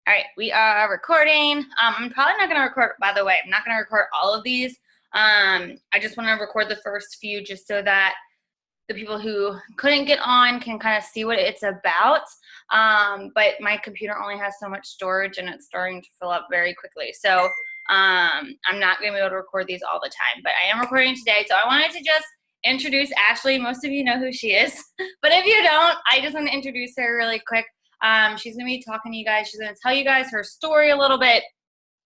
All right, we are recording. I'm probably not going to record, by the way, I'm not going to record all of these. I just want to record the first few just so that the people who couldn't get on can kind of see what it's about. But my computer only has so much storage and it's starting to fill up very quickly. So I'm not going to be able to record these all the time, but I am recording today. So I wanted to just introduce Ashley. Most of you know who she is, but if you don't, I just want to introduce her really quick. She's going to be talking to you guys. She's going to tell you guys her story a little bit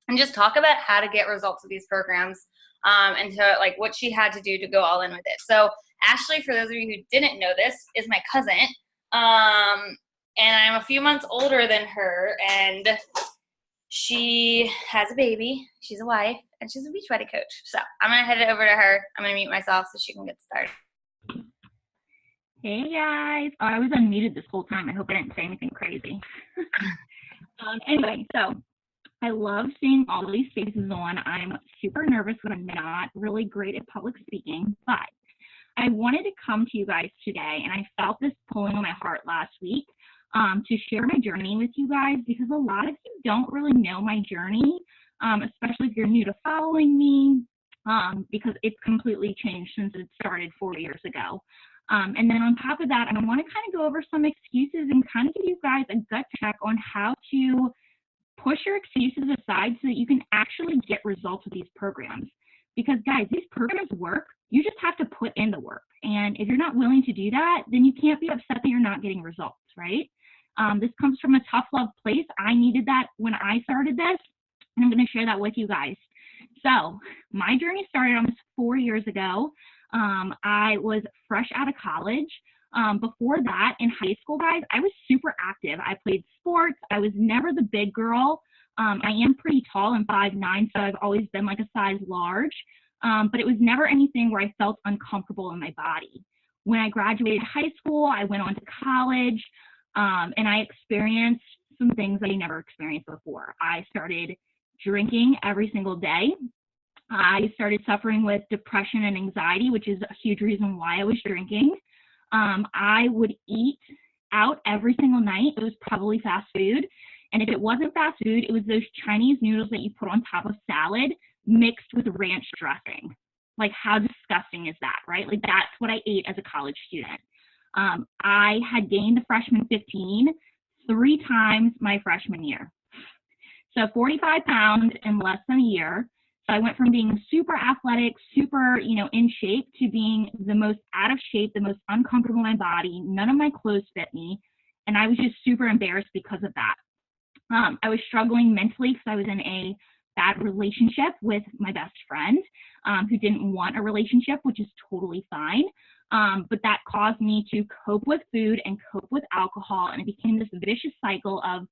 and just talk about how to get results with these programs and to like what she had to do to go all in with it. So Ashley, for those of you who didn't know this, is my cousin. And I'm a few months older than her, and she has a baby, she's a wife, and she's a Beachbody coach. So I'm going to head it over to her. I'm going to mute myself so she can get started. Hey guys, I was unmuted this whole time. I hope I didn't say anything crazy. Anyway, so I love seeing all these faces on. I'm super nervous when I'm not really great at public speaking, but I wanted to come to you guys today, and I felt this pulling on my heart last week to share my journey with you guys, because a lot of you don't really know my journey, especially if you're new to following me, because it's completely changed since it started 4 years ago. And then on top of that, I want to kind of go over some excuses and kind of give you guys a gut check on how to push your excuses aside so that you can actually get results with these programs. Because guys, these programs work. You just have to put in the work. And if you're not willing to do that, then you can't be upset that you're not getting results, right? This comes from a tough love place. I needed that when I started this, and I'm going to share that with you guys. So my journey started almost 4 years ago. I was fresh out of college. Before that, in high school, guys, I was super active. I played sports. I was never the big girl. I am pretty tall. I'm 5'9", so I've always been like a size large. But it was never anything where I felt uncomfortable in my body. When I graduated high school, I went on to college, and I experienced some things that I never experienced before. I started drinking every single day. I started suffering with depression and anxiety, which is a huge reason why I was drinking. I would eat out every single night. It was probably fast food. And if it wasn't fast food, it was those Chinese noodles that you put on top of salad mixed with ranch dressing. Like, how disgusting is that, right? Like, that's what I ate as a college student. I had gained the freshman 15 3 times my freshman year. So 45 pounds in less than a year. So I went from being super athletic, super, in shape, to being the most out of shape, the most uncomfortable in my body. None of my clothes fit me. And I was just super embarrassed because of that. I was struggling mentally because I was in a bad relationship with my best friend who didn't want a relationship, which is totally fine. But that caused me to cope with food and cope with alcohol. And it became this vicious cycle of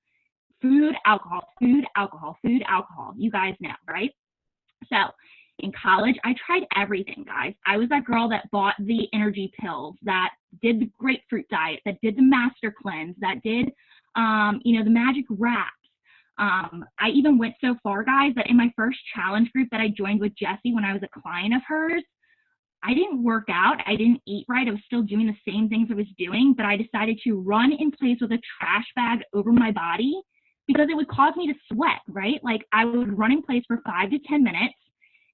food, alcohol, food, alcohol, food, alcohol. You guys know, right? So in college, I tried everything, guys. I was that girl that bought the energy pills, that did the grapefruit diet, that did the master cleanse, that did, the magic wraps. I even went so far, guys, that in my first challenge group that I joined with Jessie when I was a client of hers, I didn't work out. I didn't eat right. I was still doing the same things I was doing, but I decided to run in place with a trash bag over my body, because it would cause me to sweat, right? Like, I would run in place for 5 to 10 minutes.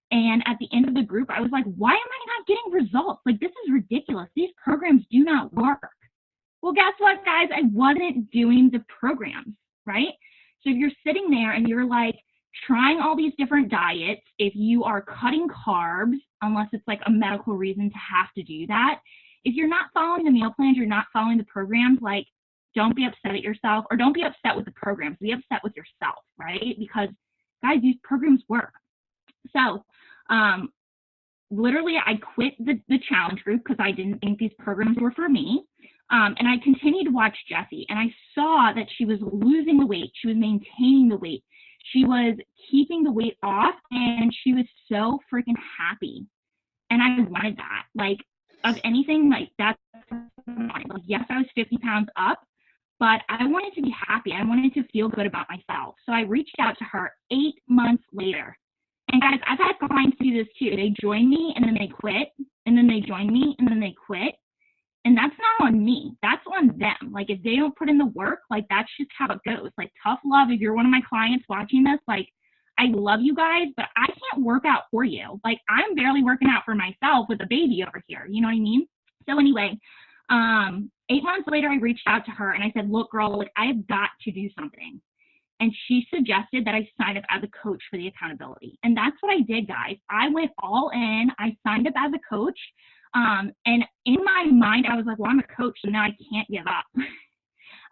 And at the end of the group, I was like, why am I not getting results? Like, this is ridiculous. These programs do not work. Well, guess what, guys? I wasn't doing the programs, right? So if you're sitting there and you're like trying all these different diets, if you are cutting carbs, unless it's like a medical reason to have to do that, if you're not following the meal plans, you're not following the programs, like, don't be upset at yourself, or don't be upset with the programs. Be upset with yourself, right? Because, guys, these programs work. So literally, I quit the challenge group because I didn't think these programs were for me. And I continued to watch Jessie, and I saw that she was losing the weight. She was maintaining the weight. She was keeping the weight off, and she was so freaking happy. And I wanted that. Like, of anything, like, that's like, yes, I was 50 pounds up, but I wanted to be happy. I wanted to feel good about myself. So I reached out to her 8 months later. And guys, I've had clients do this too. They join me and then they quit, and then they join me and then they quit. And that's not on me. That's on them. Like, if they don't put in the work, like, that's just how it goes. Like, tough love. If you're one of my clients watching this, like, I love you guys, but I can't work out for you. Like, I'm barely working out for myself with a baby over here. You know what I mean? So anyway, 8 months later, I reached out to her and I said, look, girl, like, I have got to do something. And she suggested that I sign up as a coach for the accountability. And that's what I did, guys. I went all in. I signed up as a coach. And in my mind, I was like, well, I'm a coach, so now I can't give up.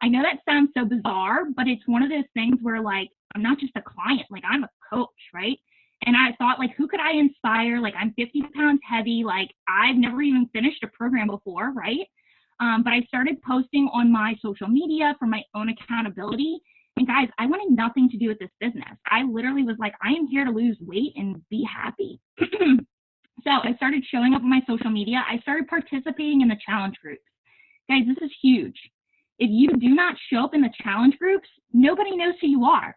I know that sounds so bizarre, but it's one of those things where, like, I'm not just a client, like, I'm a coach, right? And I thought, like, who could I inspire? Like, I'm 50 pounds heavy. Like, I've never even finished a program before, right? But I started posting on my social media for my own accountability. And guys, I wanted nothing to do with this business. I literally was like, I am here to lose weight and be happy. So I started showing up on my social media. I started participating in the challenge groups. Guys, this is huge. If you do not show up in the challenge groups, nobody knows who you are.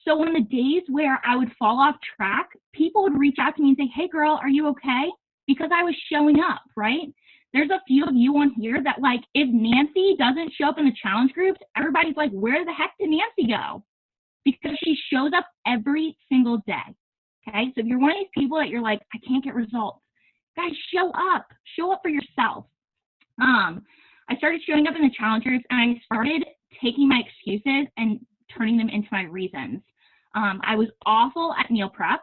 So on the days where I would fall off track, people would reach out to me and say, hey girl, are you okay? Because I was showing up, right? There's a few of you on here that, like, if Nancy doesn't show up in the challenge groups, everybody's like, where the heck did Nancy go? Because she shows up every single day. Okay, so if you're one of these people that you're like, I can't get results, guys, show up for yourself. I started showing up in the challenge groups and I started taking my excuses and turning them into my reasons. I was awful at meal prep.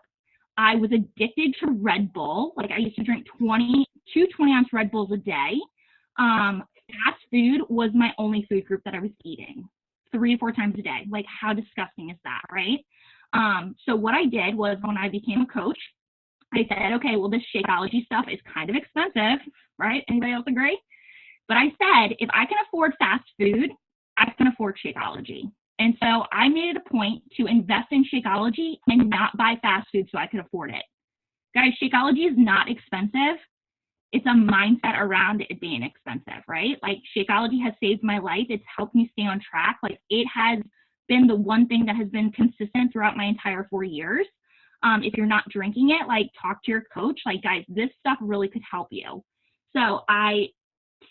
I was addicted to Red Bull. Like, I used to drink 2 20-ounce Red Bulls a day. Fast food was my only food group that I was eating 3 or 4 times a day. Like, how disgusting is that, right? So what I did was, when I became a coach, I said, okay, well, this Shakeology stuff is kind of expensive, right? Anybody else agree? But I said, if I can afford fast food, I can afford Shakeology. And so I made it a point to invest in Shakeology and not buy fast food so I could afford it. Guys, Shakeology is not expensive. It's a mindset around it being expensive, right? Like, Shakeology has saved my life. It's helped me stay on track. Like, it has been the one thing that has been consistent throughout my entire 4 years. If you're not drinking it, like, talk to your coach. Like, guys, this stuff really could help you. So I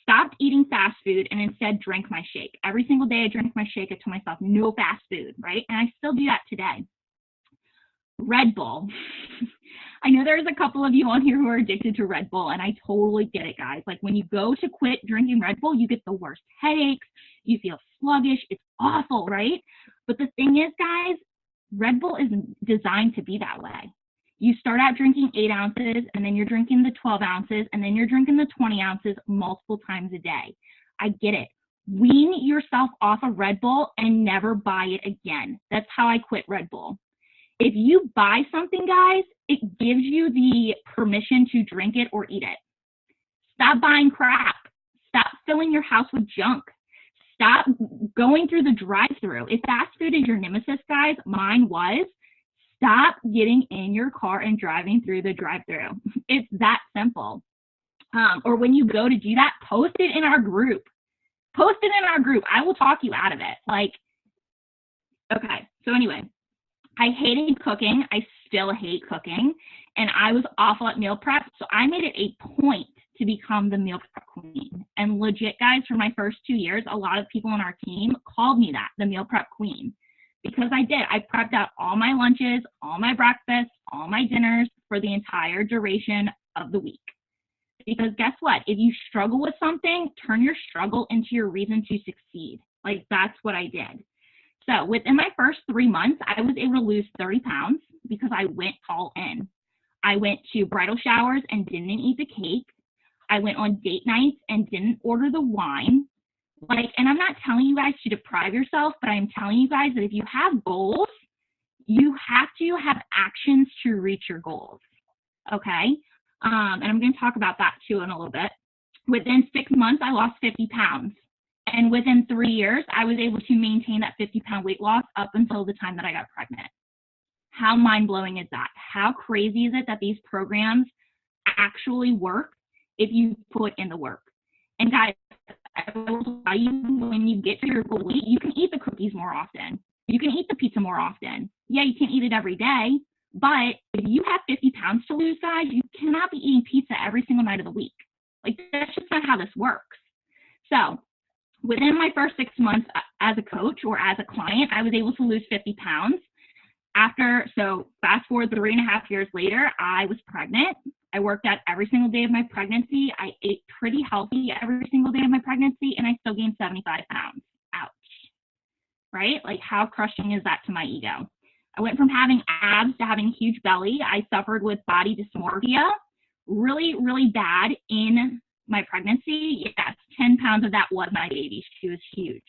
stopped eating fast food and instead drank my shake. Every single day I drank my shake. I told myself, no fast food, right? And I still do that today. Red Bull. I know there's a couple of you on here who are addicted to Red Bull, and I totally get it, guys. Like, when you go to quit drinking Red Bull, you get the worst headaches. You feel sluggish. It's awful, right? But the thing is, guys, Red Bull is designed to be that way. You start out drinking 8 ounces, and then you're drinking the 12 ounces, and then you're drinking the 20 ounces multiple times a day. I get it. Wean yourself off of Red Bull and never buy it again. That's how I quit Red Bull. If you buy something, guys, it gives you the permission to drink it or eat it. Stop buying crap. Stop filling your house with junk. Stop going through the drive-thru. If fast food is your nemesis, guys, mine was, stop getting in your car and driving through the drive-thru. It's that simple. Or when you go to do that, post it in our group. Post it in our group. I will talk you out of it. Like, okay, so anyway, I hated cooking. I still hate cooking. And I was awful at meal prep. So I made it a point to become the meal prep queen. And legit, guys, for my first 2 years, a lot of people on our team called me that, the meal prep queen. Because I did. I prepped out all my lunches, all my breakfasts, all my dinners for the entire duration of the week. Because guess what? If you struggle with something, turn your struggle into your reason to succeed. Like, that's what I did. So within my first 3 months, I was able to lose 30 pounds because I went all in. I went to bridal showers and didn't eat the cake. I went on date nights and didn't order the wine. Like, and I'm not telling you guys to deprive yourself, but I'm telling you guys that if you have goals, you have to have actions to reach your goals. Okay? And I'm going to talk about that too in a little bit. Within 6 months, I lost 50 pounds. And within 3 years, I was able to maintain that 50-pound weight loss up until the time that I got pregnant. How mind-blowing is that? How crazy is it that these programs actually work if you put in the work? And guys, I will tell you, when you get to your goal weight, you can eat the cookies more often. You can eat the pizza more often. Yeah, you can't eat it every day, but if you have 50 pounds to lose, guys, you cannot be eating pizza every single night of the week. Like, that's just not how this works. So within my first 6 months as a coach or as a client, I was able to lose 50 pounds. So fast forward 3.5 years later, I was pregnant. I worked out every single day of my pregnancy. I ate pretty healthy every single day of my pregnancy, and I still gained 75 pounds. Ouch. Right? Like, how crushing is that to my ego? I went from having abs to having a huge belly. I suffered with body dysmorphia, really, really bad in my pregnancy. Yes, 10 pounds of that was my baby. She was huge.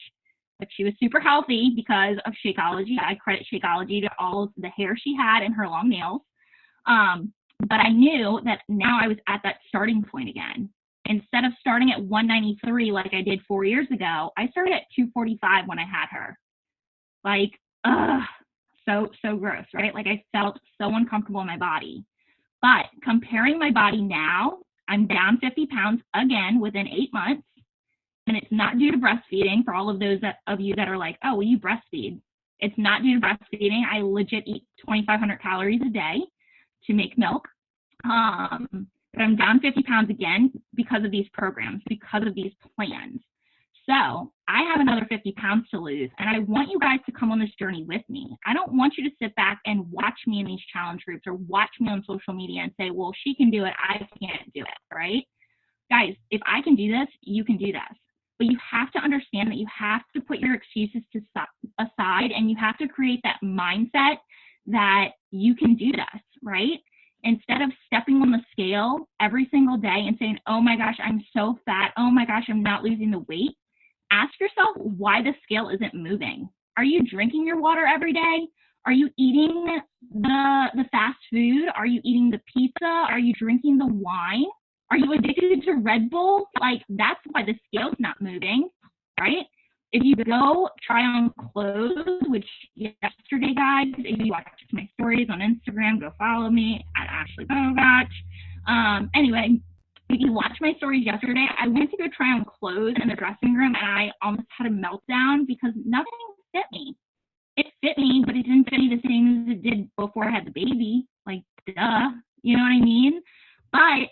But she was super healthy because of Shakeology. I credit Shakeology to all of the hair she had and her long nails. But I knew that now I was at that starting point again. Instead of starting at 193 like I did 4 years ago, I started at 245 when I had her. Like, so gross, right? Like, I felt so uncomfortable in my body. But comparing my body now, I'm down 50 pounds again within 8 months. And it's not due to breastfeeding, for all of those of you that are like, oh, well, you breastfeed. It's not due to breastfeeding. I legit eat 2,500 calories a day to make milk. But I'm down 50 pounds again because of these programs, because of these plans. So I have another 50 pounds to lose, and I want you guys to come on this journey with me. I don't want you to sit back and watch me in these challenge groups or watch me on social media and say, well, she can do it, I can't do it, right? Guys, if I can do this, you can do this. But you have to understand that you have to put your excuses aside, and you have to create that mindset that you can do this, right? Instead of stepping on the scale every single day and saying, oh my gosh, I'm so fat. Oh my gosh, I'm not losing the weight. Ask yourself why the scale isn't moving. Are you drinking your water every day? Are you eating the fast food? Are you eating the pizza? Are you drinking the wine? Are you addicted to Red Bull? Like, that's why the scale's not moving, right? If you go try on clothes, which yesterday, guys, if you watch my stories on Instagram, go follow me at Ashley Bogach. Anyway, if you watched my stories yesterday, I went to go try on clothes in the dressing room, and I almost had a meltdown because nothing fit me. It fit me, but it didn't fit me the same as it did before I had the baby. Like, duh, you know what I mean? But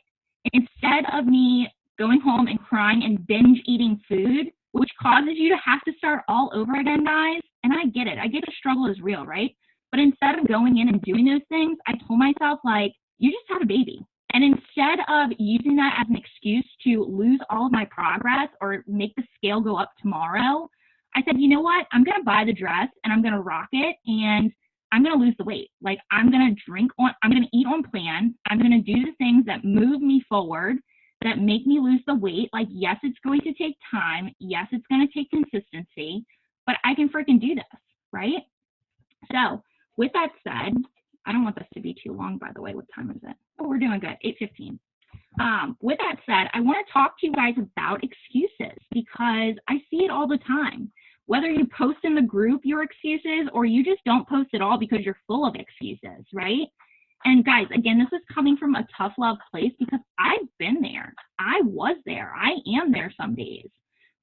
instead of me going home and crying and binge eating food, which causes you to have to start all over again, guys, and I get it. I get the struggle is real, right? But instead of going in and doing those things, I told myself, like, you just had a baby. And instead of using that as an excuse to lose all of my progress or make the scale go up tomorrow, I said, you know what? I'm going to buy the dress and I'm going to rock it, and I'm going to lose the weight. Like, I'm going to eat on plan. I'm going to do the things that move me forward, that make me lose the weight. Like, yes, it's going to take time. Yes, it's going to take consistency, but I can freaking do this, right? So with that said, I don't want this to be too long, by the way. What time is it? Oh, we're doing good, 8:15. With that said, I want to talk to you guys about excuses, because I see it all the time. Whether you post in the group your excuses or you just don't post at all because you're full of excuses, right? And guys, again, this is coming from a tough love place because I've been there. I was there. I am there some days.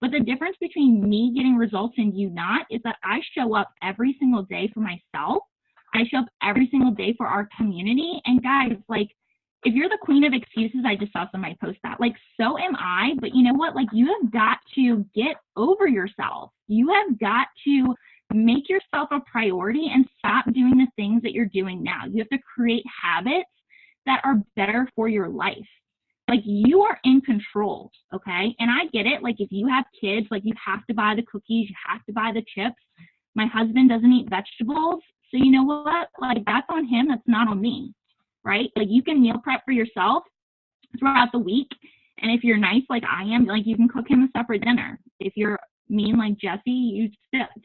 But the difference between me getting results and you not is that I show up every single day for myself. I show up every single day for our community. And guys, like, if you're the queen of excuses, I just saw somebody post that. Like, so am I. But you know what? Like, you have got to get over yourself. You have got to make yourself a priority and stop doing the things that you're doing now. You have to create habits that are better for your life. Like, you are in control, okay? And I get it. Like, if you have kids, like, you have to buy the cookies, you have to buy the chips. My husband doesn't eat vegetables. So you know what? Like, that's on him. That's not on me, right? Like, you can meal prep for yourself throughout the week. And if you're nice like I am, like, you can cook him a separate dinner. If you're mean like Jesse, you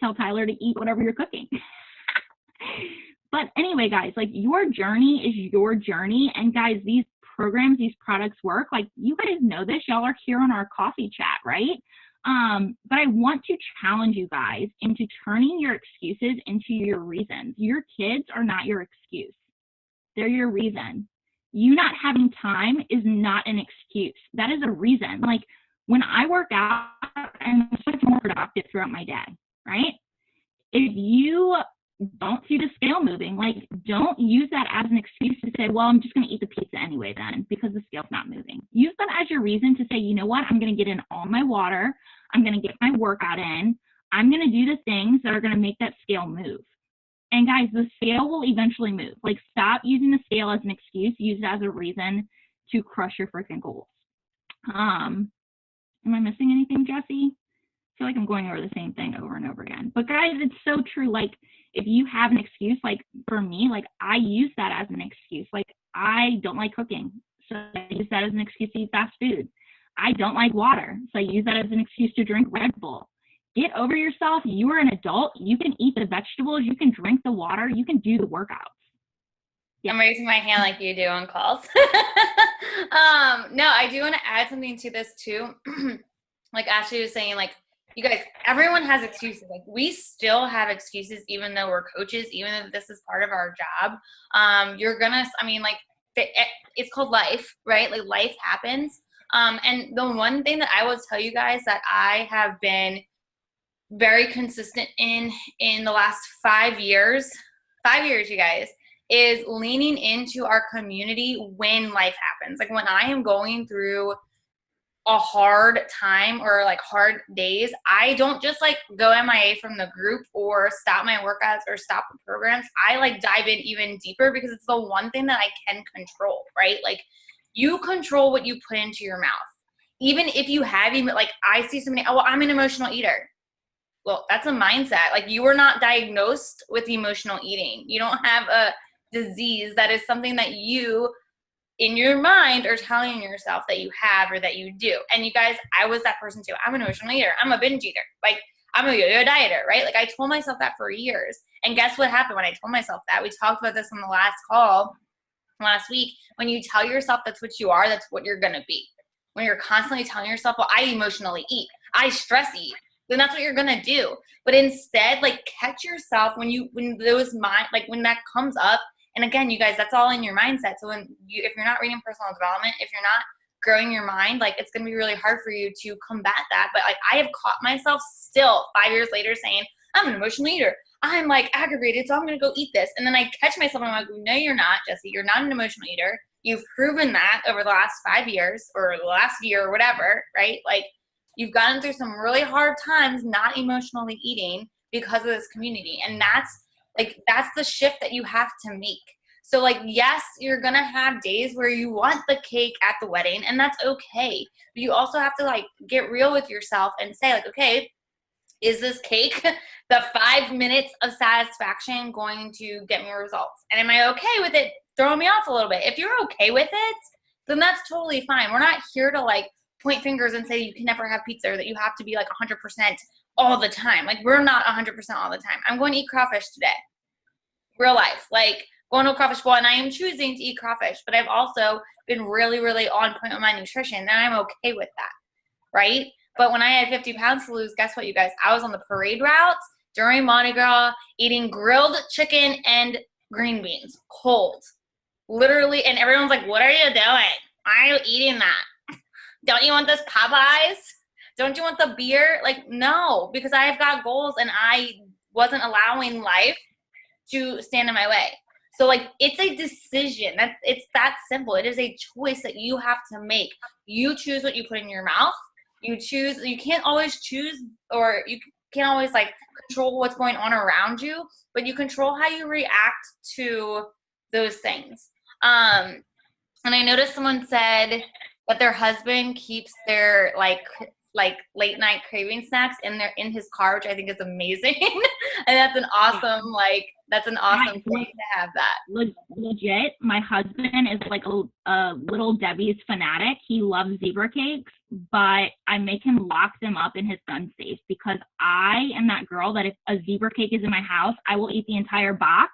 tell Tyler to eat whatever you're cooking. But anyway, guys, like, your journey is your journey. And guys, these programs, these products work. Like, you guys know this. Y'all are here on our coffee chat, right? But I want to challenge you guys into turning your excuses into your reasons. Your kids are not your excuse. They're your reason. You not having time is not an excuse. That is a reason. Like, when I work out, I'm so much more productive throughout my day, right? If you don't see the scale moving. Like, don't use that as an excuse to say, well, I'm just going to eat the pizza anyway then because the scale's not moving. Use that as your reason to say, you know what, I'm going to get in all my water. I'm going to get my workout in. I'm going to do the things that are going to make that scale move. And guys, the scale will eventually move. Like, stop using the scale as an excuse. Use it as a reason to crush your freaking goals. Am I missing anything, Jesse? I feel like I'm going over the same thing over and over again. But guys, it's so true. Like, if you have an excuse, like for me, like I use that as an excuse. Like, I don't like cooking, so I use that as an excuse to eat fast food. I don't like water, so I use that as an excuse to drink Red Bull. Get over yourself. You are an adult. You can eat the vegetables. You can drink the water. You can do the workouts. Yeah. I'm raising my hand like you do on calls. No, I do want to add something to this too. Like Ashley was saying, like, you guys, everyone has excuses. Like, we still have excuses, even though we're coaches, even if this is part of our job. You're gonna, I mean, like, it's called life, right? Like, life happens. And the one thing that I will tell you guys that I have been very consistent in the last 5 years, you guys, is leaning into our community when life happens. Like, when I am going through a hard time or like hard days, I don't just like go MIA from the group or stop my workouts or stop the programs. I like dive in even deeper because it's the one thing that I can control, right? Like, you control what you put into your mouth. Even if you have, even like, I see somebody, oh, well, I'm an emotional eater. Well, that's a mindset. Like, you were not diagnosed with emotional eating. You don't have a disease. That is something that you in your mind are telling yourself that you have or that you do. And you guys, I was that person too. I'm an emotional eater. I'm a binge eater. Like, I'm a yo-yo dieter, right? Like, I told myself that for years. And guess what happened when I told myself that? We talked about this on the last call last week. When you tell yourself that's what you are, that's what you're going to be. When you're constantly telling yourself, well, I emotionally eat, I stress eat, then that's what you're going to do. But instead, like, catch yourself when those mind, like, when that comes up. And again, you guys, that's all in your mindset. So if you're not reading personal development, if you're not growing your mind, like, it's going to be really hard for you to combat that. But like, I have caught myself still 5 years later saying, I'm an emotional eater. I'm like aggravated, so I'm going to go eat this. And then I catch myself and I'm like, no, you're not, Jesse. You're not an emotional eater. You've proven that over the last 5 years or the last year or whatever, right? Like, you've gotten through some really hard times not emotionally eating because of this community. And that's the shift that you have to make. So like, yes, you're going to have days where you want the cake at the wedding, and that's okay. But you also have to like get real with yourself and say like, okay, is this cake, the 5 minutes of satisfaction, going to get me results? And am I okay with it throwing me off a little bit? If you're okay with it, then that's totally fine. We're not here to like point fingers and say you can never have pizza or that you have to be like 100% all the time. Like, we're not 100% all the time. I'm going to eat crawfish today. Real life. Like, going to a crawfish bowl, and I am choosing to eat crawfish, but I've also been really, really on point with my nutrition, and I'm okay with that, right? But when I had 50 pounds to lose, guess what, you guys? I was on the parade route during Mardi Gras eating grilled chicken and green beans, cold. Literally, and everyone's like, what are you doing? Why are you eating that? Don't you want this Popeyes? Don't you want the beer? Like, no, because I've got goals and I wasn't allowing life to stand in my way. So like, it's a decision. It's that simple. It is a choice that you have to make. You choose what you put in your mouth. You can't always choose, or you can't always like control what's going on around you, but you control how you react to those things. And I noticed someone said that their husband keeps their like late night craving snacks in his car, which I think is amazing. And that's an awesome thing to have that. Legit, my husband is like a little Debbie's fanatic. He loves zebra cakes, but I make him lock them up in his gun safe because I am that girl that if a zebra cake is in my house, I will eat the entire box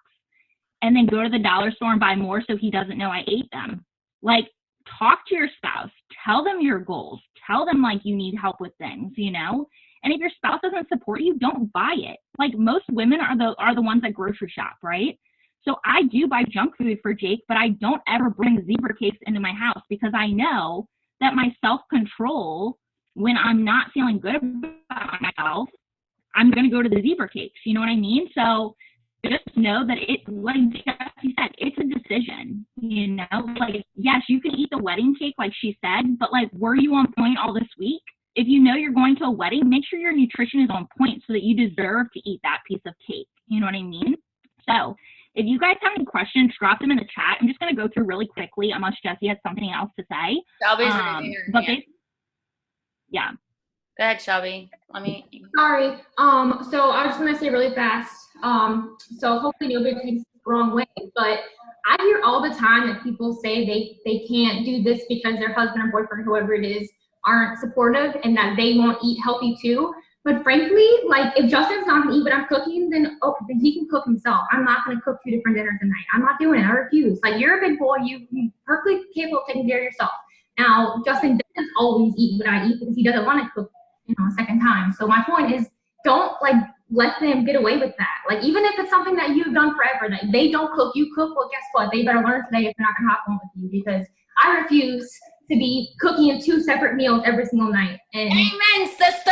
and then go to the dollar store and buy more so he doesn't know I ate them. Like, talk to your spouse. Tell them your goals. Tell them like you need help with things, you know? And if your spouse doesn't support you, don't buy it. Like, most women are the ones that grocery shop, right? So I do buy junk food for Jake, but I don't ever bring zebra cakes into my house because I know that my self-control, when I'm not feeling good about myself, I'm going to go to the zebra cakes. You know what I mean? So just know that it, like Jesse said, it's a decision, you know? Like, yes, you can eat the wedding cake, like she said, but like, were you on point all this week? If you know you're going to a wedding, make sure your nutrition is on point so that you deserve to eat that piece of cake. You know what I mean? So if you guys have any questions, drop them in the chat. I'm just going to go through really quickly unless Jesse has something else to say. Shelby's raising her hand. Yeah. Go ahead, Shelby. Sorry. So I was gonna say really fast. So hopefully nobody takes it the wrong way, but I hear all the time that people say they can't do this because their husband or boyfriend, whoever it is, aren't supportive and that they won't eat healthy too. But frankly, like if Justin's not gonna eat what I'm cooking, then he can cook himself. I'm not gonna cook 2 different dinners a night. I'm not doing it. I refuse. Like you're a big boy. You perfectly capable of taking care of yourself. Now Justin doesn't always eat what I eat because he doesn't want to cook, you know, a second time. So my point is, don't like let them get away with that. Like even if it's something that you've done forever, that they don't cook, you cook. Well, guess what? They better learn today if they're not gonna hop on with you, because I refuse to be cooking in 2 separate meals every single night. And amen, sister.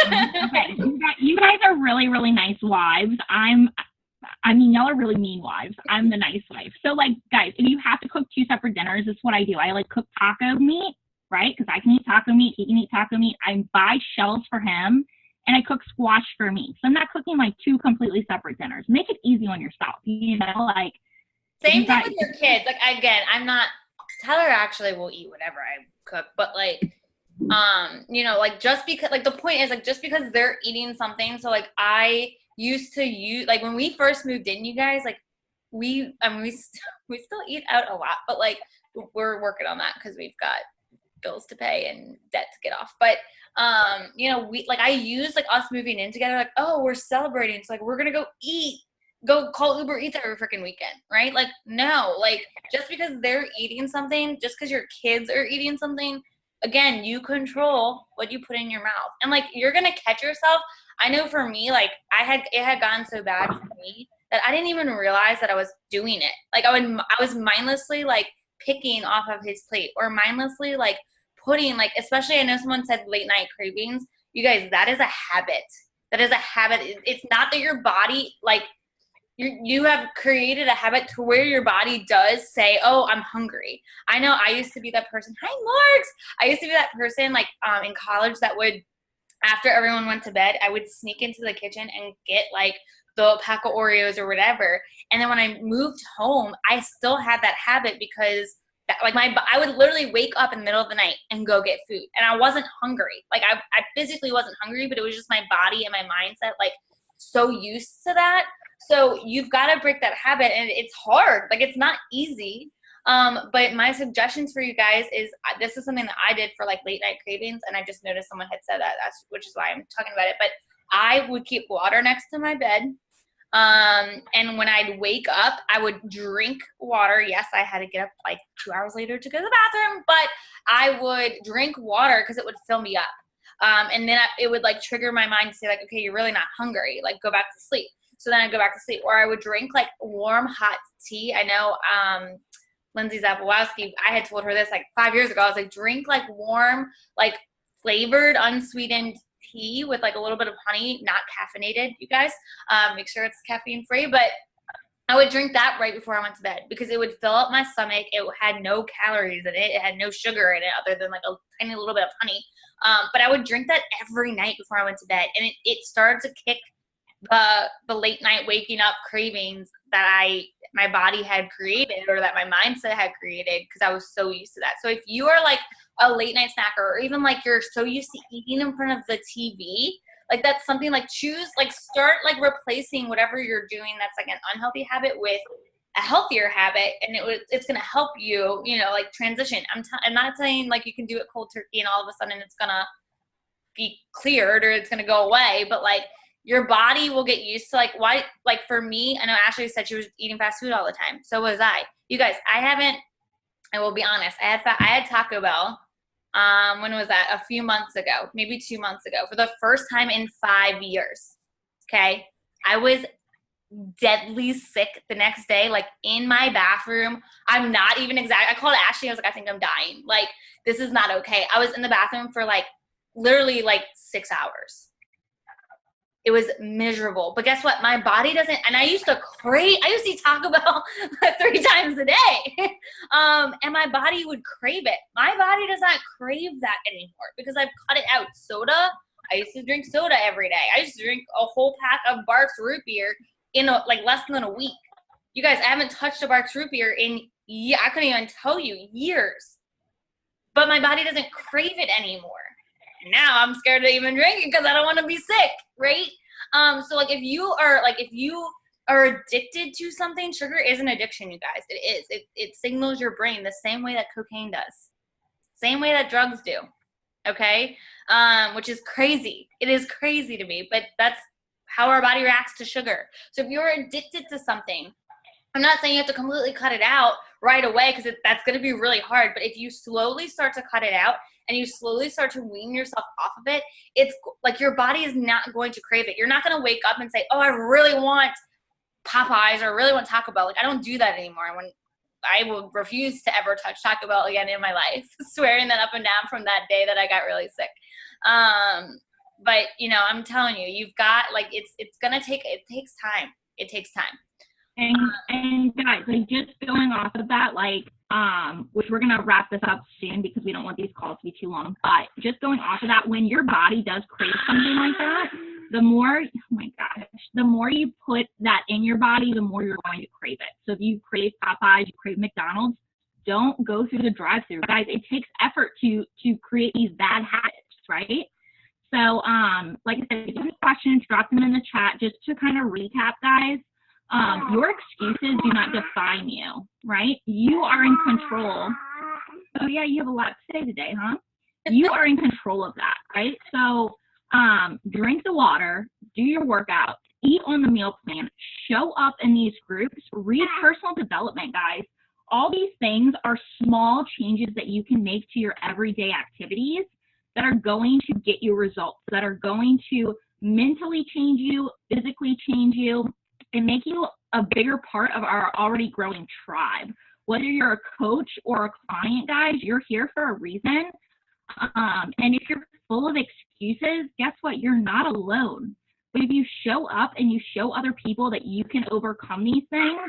Okay, you guys are really, really nice wives. I mean, y'all are really mean wives. I'm the nice wife. So like, guys, if you have to cook 2 separate dinners, this is what I do. I like cook taco meat, right? Because I can eat taco meat, he can eat taco meat. I buy shells for him, and I cook squash for me. So I'm not cooking like 2 completely separate dinners. Make it easy on yourself, you know, like. Same thing with your kids. Like, again, Tyler actually will eat whatever I cook, but like, you know, like just because, like the point is like, just because they're eating something. So like I used to use, like when we first moved in, you guys, like we still eat out a lot, but like we're working on that because we've got bills to pay and debt to get off. But you know, I use like us moving in together, like, oh, we're celebrating, so like we're gonna go call Uber Eats every freaking weekend, right? Like, no, like just because they're eating something, just because your kids are eating something, again, you control what you put in your mouth. And like, you're gonna catch yourself. I know for me, like it had gotten so bad for me that I didn't even realize that I was doing it. Like I was mindlessly like picking off of his plate, or mindlessly like putting, like, especially I know someone said late night cravings. You guys, that is a habit. That is a habit. It's not that your body, like, you have created a habit to where your body does say, oh, I'm hungry. I know I used to be that person. Hi, Marks. I used to be that person, like, in college that would, after everyone went to bed, I would sneak into the kitchen and get, like, the pack of Oreos or whatever. And then when I moved home, I still had that habit because, like, I would literally wake up in the middle of the night and go get food. And I wasn't hungry. Like, I physically wasn't hungry, but it was just my body and my mindset, like, so used to that. So you've got to break that habit, and it's hard. Like, it's not easy. But my suggestions for you guys is, this is something that I did for like late night cravings, and I just noticed someone had said that, which is why I'm talking about it. But I would keep water next to my bed. And when I'd wake up, I would drink water. Yes, I had to get up like 2 hours later to go to the bathroom, but I would drink water because it would fill me up. And then it would like trigger my mind to say like, okay, you're really not hungry. Like, go back to sleep. So then I'd go back to sleep. Or I would drink like warm, hot tea. I know Lindsay Zapolowski, I had told her this like 5 years ago. I was like, drink like warm, like flavored, unsweetened tea with like a little bit of honey, not caffeinated, you guys. Make sure it's caffeine free. But I would drink that right before I went to bed because it would fill up my stomach. It had no calories in it. It had no sugar in it other than like a tiny little bit of honey. But I would drink that every night before I went to bed. And it started to kick the late night waking up cravings that my body had created, or that my mindset had created, because I was so used to that. So if you are like a late night snacker, or even like you're so used to eating in front of the TV, like that's something like start like replacing whatever you're doing that's like an unhealthy habit with a healthier habit, and it's going to help you, you know, like transition. I'm not saying like you can do it cold turkey and all of a sudden it's going to be cleared or it's going to go away, but like your body will get used to like why, like for me, I know Ashley said she was eating fast food all the time. So was I. You guys, I will be honest. I had Taco Bell. When was that? A few months ago, maybe 2 months ago, for the first time in 5 years. Okay. I was deadly sick the next day, like in my bathroom. I'm not even I called Ashley. I was like, I think I'm dying. Like, this is not okay. I was in the bathroom for like literally like 6 hours. It was miserable. But guess what? My body doesn't, and I used to eat Taco Bell 3 times a day. And my body would crave it. My body does not crave that anymore because I've cut it out. Soda, I used to drink soda every day. I used to drink a whole pack of Barks root beer in less than a week. You guys, I haven't touched a Barks root beer in, I couldn't even tell you, years. But my body doesn't crave it anymore. And now I'm scared to even drink it because I don't want to be sick, right? So like if you are addicted to something, sugar is an addiction, you guys. It is. It signals your brain the same way that cocaine does. Same way that drugs do. Okay? Which is crazy. It is crazy to me, but that's how our body reacts to sugar. So if you're addicted to something, I'm not saying you have to completely cut it out right away because that's going to be really hard. But if you slowly start to cut it out and you slowly start to wean yourself off of it, it's like your body is not going to crave it. You're not going to wake up and say, oh, I really want Popeyes or I really want Taco Bell. Like, I don't do that anymore. I will refuse to ever touch Taco Bell again in my life, swearing that up and down from that day that I got really sick. But, you know, I'm telling you, you've got, like, it takes time. It takes time. And guys, like just going off of that, like, which we're going to wrap this up soon because we don't want these calls to be too long, but just going off of that, when your body does crave something like that, the more you put that in your body, the more you're going to crave it. So if you crave Popeyes, you crave McDonald's, don't go through the drive-thru. Guys, it takes effort to create these bad habits, right? So, like I said, if you have any questions, drop them in the chat. Just to kind of recap, guys, your excuses do not define you, right? You are in control. Oh, yeah, you have a lot to say today, huh? You are in control of that, right? So drink the water, do your workout, eat on the meal plan, show up in these groups, read personal development, guys. All these things are small changes that you can make to your everyday activities that are going to get you results, that are going to mentally change you, physically change you, and make you a bigger part of our already growing tribe. Whether you're a coach or a client, guys, you're here for a reason. And if you're full of excuses, guess what? You're not alone. But if you show up and you show other people that you can overcome these things,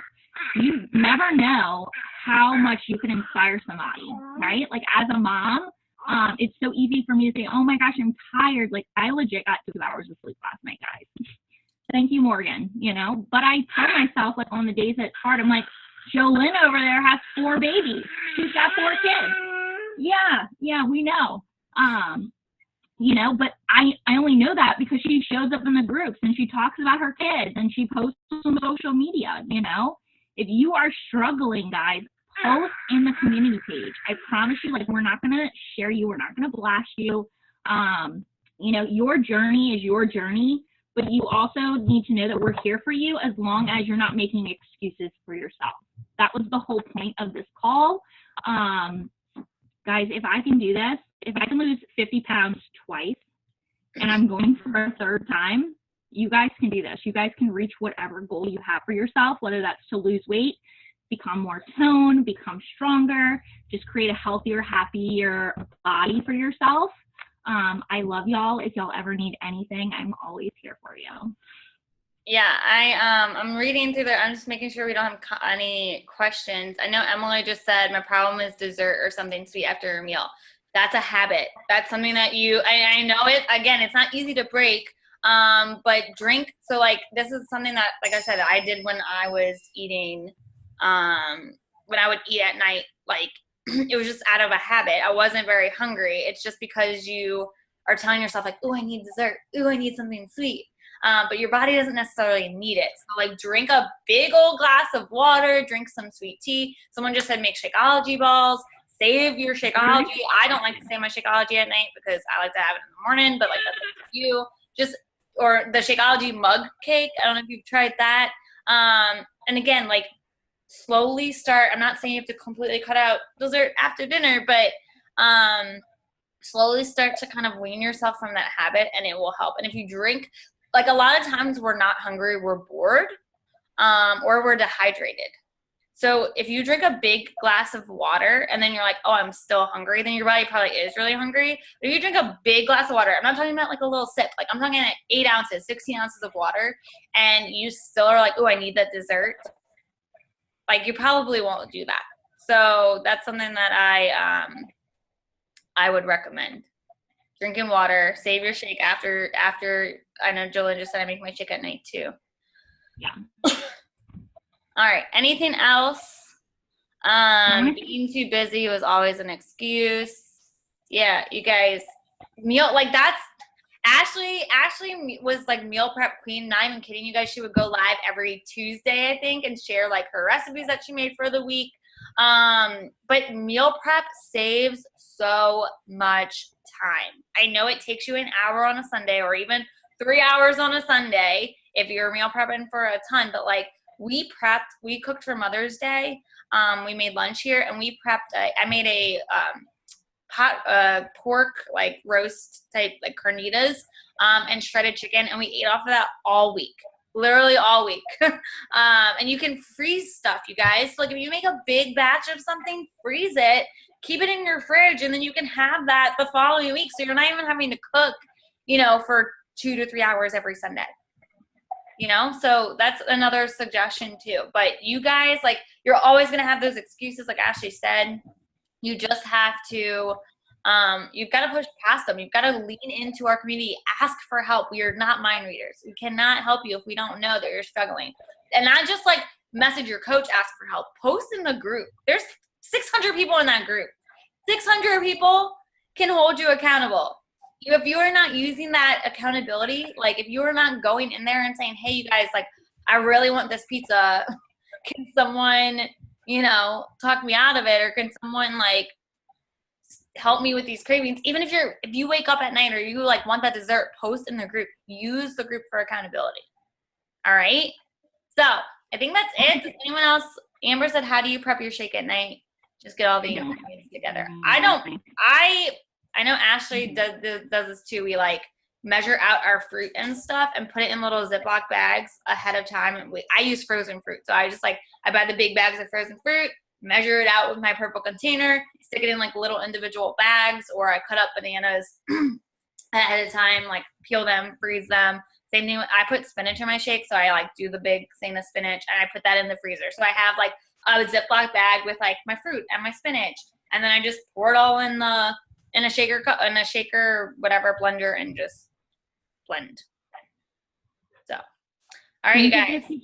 you never know how much you can inspire somebody, right? Like as a mom, it's so easy for me to say, oh my gosh, I'm tired. Like I legit got 2 hours of sleep last night, guys. Thank you, Morgan, you know, but I tell myself, like on the days that it's hard, I'm like, Jolynn over there has 4 babies. She's got 4 kids. Yeah, we know. You know, but I only know that because she shows up in the groups and she talks about her kids and she posts on social media, you know. If you are struggling, guys, post in the community page. I promise you, like, we're not going to share you. We're not going to blast you. You know, your journey is your journey. But you also need to know that we're here for you as long as you're not making excuses for yourself. That was the whole point of this call. Guys, if I can do this, if I can lose 50 pounds twice and I'm going for a 3rd time, you guys can do this. You guys can reach whatever goal you have for yourself, whether that's to lose weight, become more toned, become stronger, just create a healthier, happier body for yourself. I love y'all. If y'all ever need anything, I'm always here for you. Yeah, I'm reading through there. I'm just making sure we don't have any questions. I know Emily just said my problem is dessert or something sweet after a meal. That's a habit. That's something that I know it, again, it's not easy to break, but drink. So like, this is something that, like I said, I did when I was eating, when I would eat at night, like, it was just out of a habit. I wasn't very hungry. It's just because you are telling yourself like, oh, I need dessert. Oh, I need something sweet. But your body doesn't necessarily need it. So like drink a big old glass of water, drink some sweet tea. Someone just said make Shakeology balls. Save your Shakeology. I don't like to save my Shakeology at night because I like to have it in the morning, but like that's up to you. Or the Shakeology mug cake. I don't know if you've tried that. And again, like, slowly start. I'm not saying you have to completely cut out dessert after dinner, but slowly start to kind of wean yourself from that habit and it will help. And if you drink, like a lot of times we're not hungry, we're bored, or we're dehydrated. So if you drink a big glass of water and then you're like, oh, I'm still hungry, then your body probably is really hungry. But if you drink a big glass of water, I'm not talking about like a little sip. Like I'm talking like 8 ounces, 16 ounces of water, and you still are like, oh, I need that dessert. Like you probably won't do that. So that's something that I would recommend. Drinking water, save your shake after, I know Jolyn just said I make my shake at night too. Yeah. All right. Anything else? Being too busy was always an excuse. Yeah, you guys, like that's Ashley was like meal prep queen. Not even kidding you guys. She would go live every Tuesday, I think, and share like her recipes that she made for the week. But meal prep saves so much time. I know it takes you an hour on a Sunday or even 3 hours on a Sunday if you're meal prepping for a ton, but like we cooked for Mother's Day. We made lunch here and we prepped, I made a pork like roast type like carnitas and shredded chicken, and we ate off of that all week, literally all week. And you can freeze stuff, you guys. So like if you make a big batch of something, freeze it, keep it in your fridge, and then you can have that the following week. So you're not even having to cook, for 2 to 3 hours every Sunday. So that's another suggestion too. But you guys, like, you're always going to have those excuses, like Ashley said. You just have to, you've got to push past them. You've got to lean into our community, ask for help. We are not mind readers. We cannot help you if we don't know that you're struggling. And not just like message your coach, ask for help. Post in the group. There's 600 people in that group. 600 people can hold you accountable. If you are not using that accountability, like if you are not going in there and saying, hey, you guys, like, I really want this pizza. Can someone, talk me out of it? Or can someone like help me with these cravings? Even if you wake up at night or you like want that dessert, post in the group. Use the group for accountability. All right. So I think that's it. Does anyone else? Amber said, how do you prep your shake at night? Just get all the ingredients together. I know Ashley does this too. We like measure out our fruit and stuff and put it in little Ziploc bags ahead of time. I use frozen fruit. So I buy the big bags of frozen fruit, measure it out with my purple container, stick it in like little individual bags, or I cut up bananas ahead of time, like peel them, freeze them. Same thing, I put spinach in my shake. So I like do the big thing of spinach and I put that in the freezer. So I have like a Ziploc bag with like my fruit and my spinach. And then I just pour it all in a shaker, whatever, blender, and just blend. So, all right, you guys. Wait.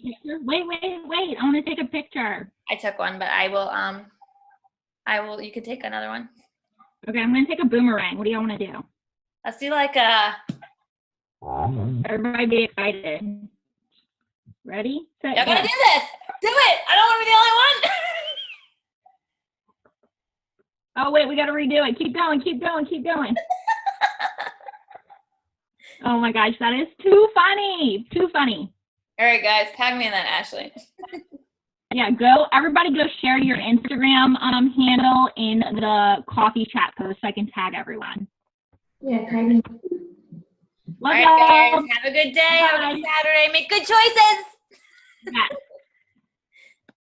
I want to take a picture. I took one, but I will, you can take another one. Okay, I'm going to take a boomerang. What do y'all want to do? Let's do like a. Everybody be excited. Ready? Y'all gotta do this. Do it. I don't want to be the only one. Oh, wait, we got to redo it. Keep going. Oh, my gosh, that is too funny. All right, guys, tag me in that, Ashley. Yeah, everybody go share your Instagram handle in the coffee chat post so I can tag everyone. Yeah, tag me. All right, guys, have a good day. Have a good Saturday. Make good choices. Yes.